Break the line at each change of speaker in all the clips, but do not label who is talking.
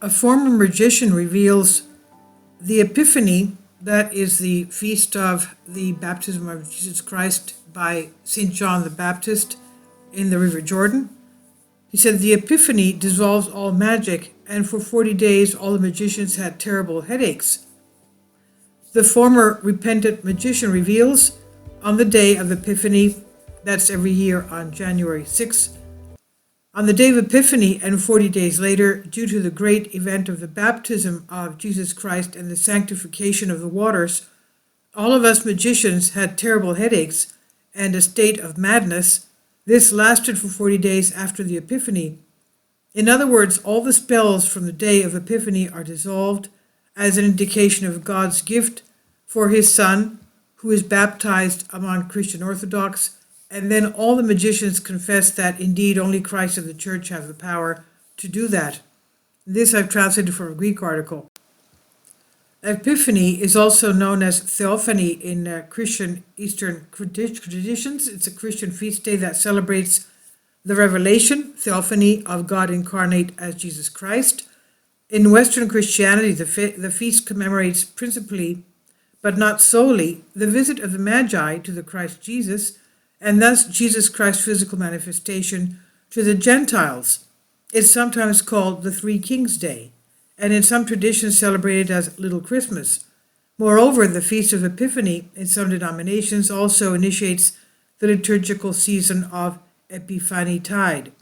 A former magician reveals the Epiphany, that is the feast of the baptism of Jesus Christ by St. John the Baptist in the River Jordan. He said the Epiphany dissolves all magic, and for 40 days all the magicians had terrible headaches. The former repentant magician reveals on the day of Epiphany, that's every year on January 6th, on the day of Epiphany and 40 days later, due to the great event of the baptism of Jesus Christ and the sanctification of the waters, all of us magicians had terrible headaches and a state of madness. This lasted for 40 days after the Epiphany. In other words, all the spells from the day of Epiphany are dissolved as an indication of God's gift for his Son, who is baptized among Christian Orthodox, and then all the magicians confess that indeed only Christ and the Church have the power to do that. This I've translated from a Greek article. Epiphany is also known as Theophany in Christian Eastern traditions. It's a Christian feast day that celebrates the revelation, theophany, of God incarnate as Jesus Christ. In Western Christianity, the feast commemorates principally, but not solely, the visit of the Magi to the Christ Jesus, and thus Jesus Christ's physical manifestation to the Gentiles. It's sometimes called the Three Kings Day, and in some traditions celebrated as Little Christmas. Moreover, the Feast of Epiphany in some denominations also initiates the liturgical season of Epiphany Tide.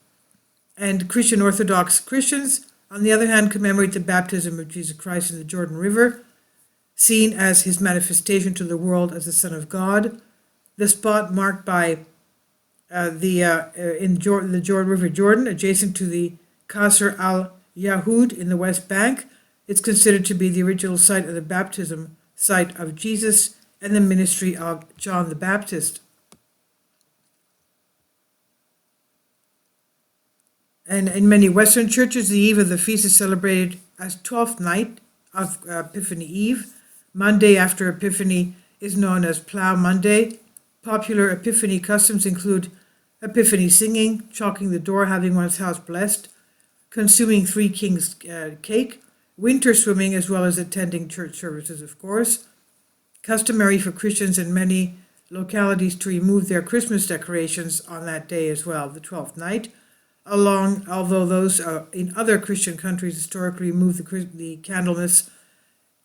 And Christian Orthodox Christians, on the other hand, commemorate the baptism of Jesus Christ in the Jordan River, seen as his manifestation to the world as the Son of God. The spot marked by the River Jordan, adjacent to the Qasr al-Yahud in the West Bank. It's considered to be the original site of the baptism site of Jesus and the ministry of John the Baptist. And in many Western churches, the eve of the feast is celebrated as 12th night of Epiphany Eve. Monday after Epiphany is known as Plough Monday. Popular Epiphany customs include Epiphany singing, chalking the door, having one's house blessed, consuming Three Kings cake, winter swimming, as well as attending church services, of course. Customary for Christians in many localities to remove their Christmas decorations on that day as well, the 12th night, although those in other Christian countries historically remove the Candlemas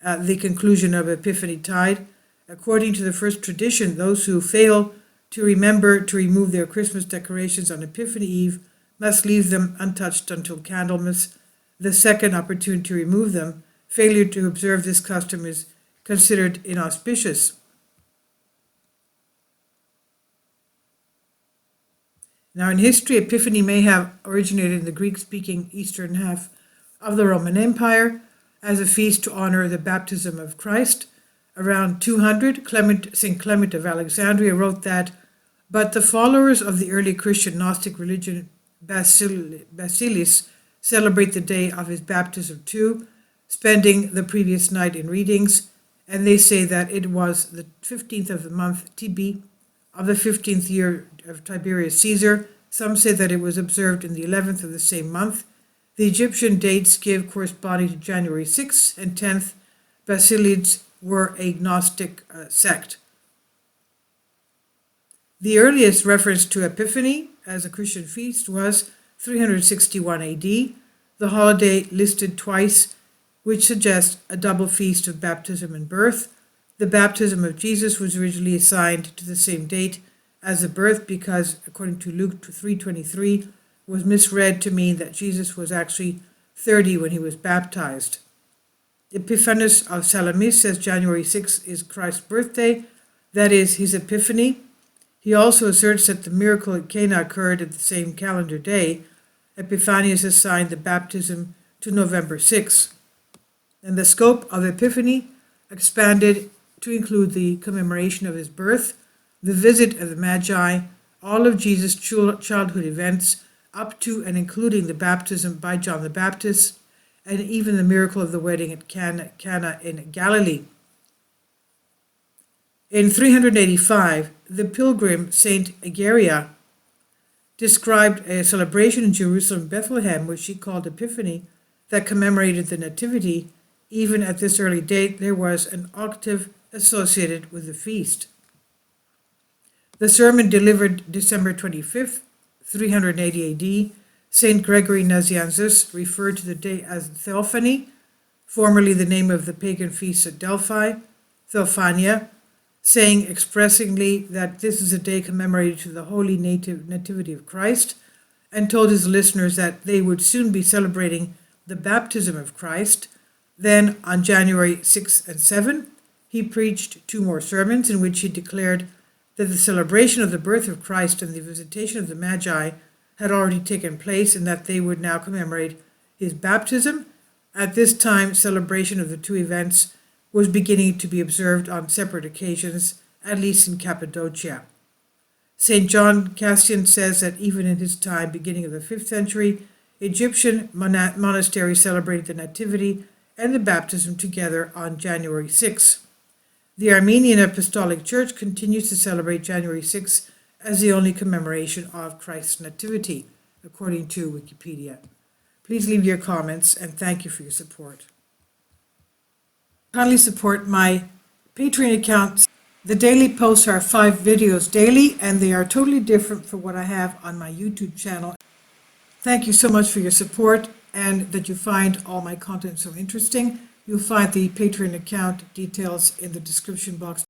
at the conclusion of Epiphany Tide. According to the first tradition, those who fail to remember to remove their Christmas decorations on Epiphany Eve must leave them untouched until Candlemas, the second opportunity to remove them. Failure to observe this custom is considered inauspicious. Now, in history, Epiphany may have originated in the Greek-speaking eastern half of the Roman Empire as a feast to honor the baptism of Christ. Around 200, St. Clement of Alexandria wrote that, but the followers of the early Christian Gnostic religion Basilis celebrate the day of his baptism too, spending the previous night in readings, and they say that it was the 15th of the month Tibi of the 15th year of Tiberius Caesar. Some say that it was observed in the 11th of the same month. The Egyptian dates give corresponding to January 6th and 10th. Basilids were a Gnostic sect. The earliest reference to Epiphany as a Christian feast was 361 AD, the holiday listed twice, which suggests a double feast of baptism and birth. The baptism of Jesus was originally assigned to the same date as the birth because, according to Luke 3:23, was misread to mean that Jesus was actually 30 when he was baptized. Epiphanes of Salamis says January 6th is Christ's birthday, that is, his Epiphany. He also asserts that the miracle at Cana occurred at the same calendar day. Epiphanius assigned the baptism to November 6th. And the scope of Epiphany expanded to include the commemoration of his birth, the visit of the Magi, all of Jesus' childhood events, up to and including the baptism by John the Baptist, and even the miracle of the wedding at Cana in Galilee. In 385, the pilgrim Saint Egeria described a celebration in Jerusalem, Bethlehem, which she called Epiphany, that commemorated the Nativity, even at this early date, there was an octave associated with the feast. The sermon delivered December 25th, 380 AD, St. Gregory Nazianzus referred to the day as Theophany, formerly the name of the pagan feast at Delphi, Theophania, saying expressingly that this is a day commemorated to the holy nativity of Christ, and told his listeners that they would soon be celebrating the baptism of Christ. Then, on January 6 and 7, he preached 2 more sermons in which he declared that the celebration of the birth of Christ and the visitation of the Magi had already taken place and that they would now commemorate his baptism. At this time, celebration of the 2 events was beginning to be observed on separate occasions, at least in Cappadocia. St. John Cassian says that even in his time, beginning of the 5th century, Egyptian monasteries celebrated the Nativity and the baptism together on January 6. The Armenian Apostolic Church continues to celebrate January 6 as the only commemoration of Christ's Nativity, according to Wikipedia. Please leave your comments, and thank you for your support. Kindly support my Patreon account. The daily posts are 5 videos daily, and they are totally different from what I have on my YouTube channel. Thank you so much for your support and that you find all my content so interesting. You'll find the Patreon account details in the description box.